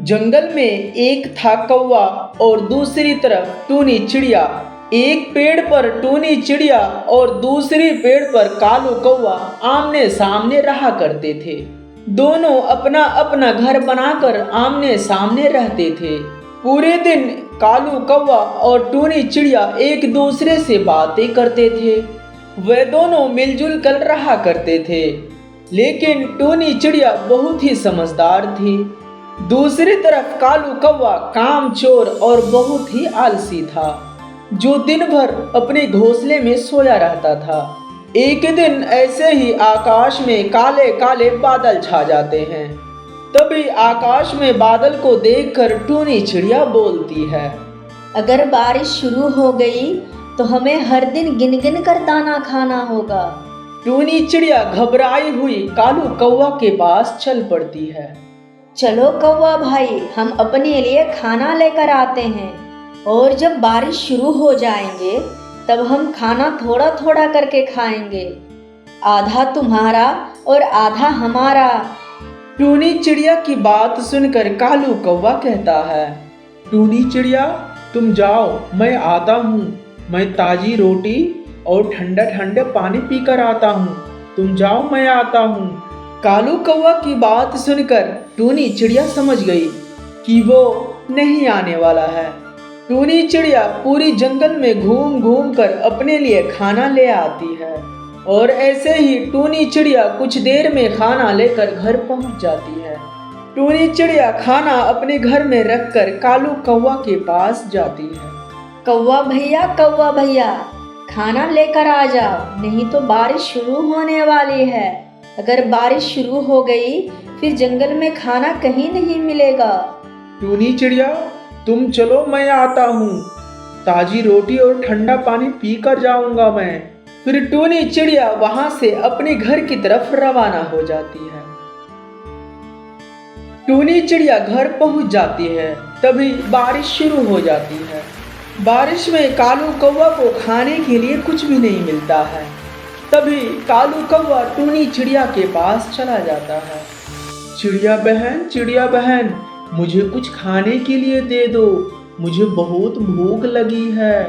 जंगल में एक था कौवा और दूसरी तरफ टूनी चिड़िया। एक पेड़ पर टूनी चिड़िया और दूसरी पेड़ पर कालू कौवा आमने सामने रहा करते थे। दोनों अपना अपना घर बनाकर आमने सामने रहते थे। पूरे दिन कालू कौवा और टूनी चिड़िया एक दूसरे से बातें करते थे। वे दोनों मिलजुल कर रहा करते थे, लेकिन टूनी चिड़िया बहुत ही समझदार थी। दूसरी तरफ कालू कौवा कामचोर और बहुत ही आलसी था, जो दिन भर अपने घोंसले में सोया रहता था। एक दिन ऐसे ही आकाश में काले काले बादल छा जाते हैं। तभी आकाश में बादल को देखकर टूनी चिड़िया बोलती है, अगर बारिश शुरू हो गई तो हमें हर दिन गिन गिन कर दाना खाना होगा। टूनी चिड़िया घबराई हुई कालू कौवा के पास चल पड़ती है। चलो कौवा भाई, हम अपने लिए खाना लेकर आते हैं और जब बारिश शुरू हो जाएंगे तब हम खाना थोड़ा थोड़ा करके खाएंगे, आधा तुम्हारा और आधा हमारा। टूनी चिड़िया की बात सुनकर कालू कौवा कहता है, टूनी चिड़िया तुम जाओ, मैं आता हूँ। मैं ताजी रोटी और ठंडा ठंडा पानी पीकर आता हूँ। तुम जाओ, मैं आता हूँ। कालू कौवा की बात सुनकर टूनी चिड़िया समझ गई कि वो नहीं आने वाला है। टूनी चिड़िया पूरी जंगल में घूम घूम कर अपने लिए खाना ले आती है और ऐसे ही टूनी चिड़िया कुछ देर में खाना लेकर घर पहुंच जाती है। टूनी चिड़िया खाना अपने घर में रखकर कालू कौवा के पास जाती है। कौवा भैया, खाना लेकर आ जाओ, नहीं तो बारिश शुरू होने वाली है। अगर बारिश शुरू हो गई फिर जंगल में खाना कहीं नहीं मिलेगा। टूनी चिड़िया तुम चलो, मैं आता हूँ। ताजी रोटी और ठंडा पानी पीकर जाऊंगा मैं। फिर टूनी चिड़िया वहां से अपने घर की तरफ रवाना हो जाती है। टूनी चिड़िया घर पहुंच जाती है, तभी बारिश शुरू हो जाती है। बारिश में कालू कौवा को खाने के लिए कुछ भी नहीं मिलता है। तभी कालू कौवा टूनी चिड़िया के पास चला जाता है। चिड़िया बहन, मुझे कुछ खाने के लिए दे दो, मुझे बहुत भूख लगी है।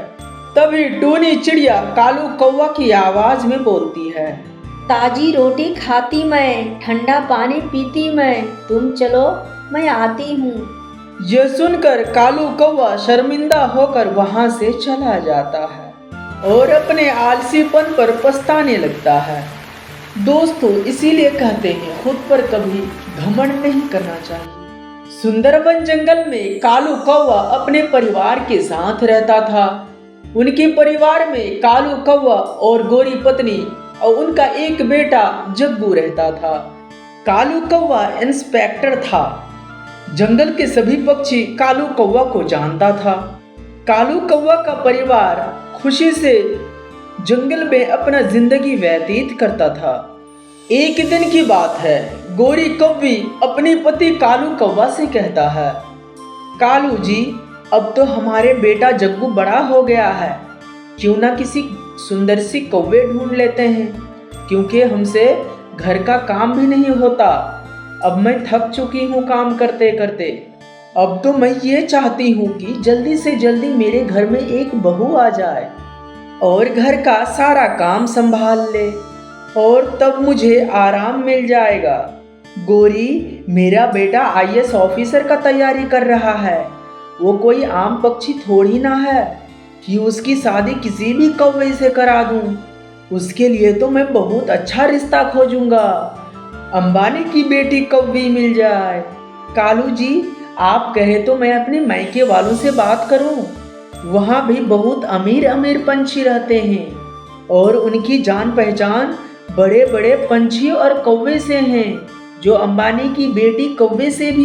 तभी टूनी चिड़िया कालू कौवा की आवाज में बोलती है, ताजी रोटी खाती मैं, ठंडा पानी पीती मैं, तुम चलो, मैं आती हूँ। यह सुनकर कालू कौवा शर्मिंदा होकर वहां से चला जाता है और अपने आलसीपन पर पछताने लगता है। दोस्तों, इसीलिए कहते हैं खुद पर कभी घमंड नहीं करना चाहिए। सुंदरबन जंगल में कालू कौवा अपने परिवार के साथ रहता था। उनके परिवार में कालू कौवा और गोरी पत्नी और उनका एक बेटा जग्गू रहता था। कालू कौवा इंस्पेक्टर था। जंगल के सभी पक्षी कालू कौवा को जानता था। कालू कौवा का परिवार खुशी से जंगल में अपना जिंदगी व्यतीत करता था। एक दिन की बात है, गोरी कौवी अपने पति कालू कौवा से कहता है, कालू जी, अब तो हमारे बेटा जग्गू बड़ा हो गया है, क्यों ना किसी सुंदर सी कौवे ढूंढ लेते हैं, क्योंकि हमसे घर का काम भी नहीं होता। अब मैं थक चुकी हूँ काम करते करते। अब तो मैं ये चाहती हूँ कि जल्दी से जल्दी मेरे घर में एक बहू आ जाए और घर का सारा काम संभाल ले, और तब मुझे आराम मिल जाएगा। गोरी, मेरा बेटा आईएएस ऑफिसर का तैयारी कर रहा है। वो कोई आम पक्षी थोड़ी ना है कि उसकी शादी किसी भी कौवे से करा दूं। उसके लिए तो मैं बहुत अच्छा रिश्ता खोजूंगा। अंबानी की बेटी कौवी मिल जाए। कालू जी, आप कहे तो मैं अपने मायके वालों से बात करूं। वहाँ भी बहुत अमीर अमीर पंछी रहते हैं और उनकी जान पहचान बड़े बड़े पंछी और कौवे से हैं, जो अंबानी की बेटी कौवे से भी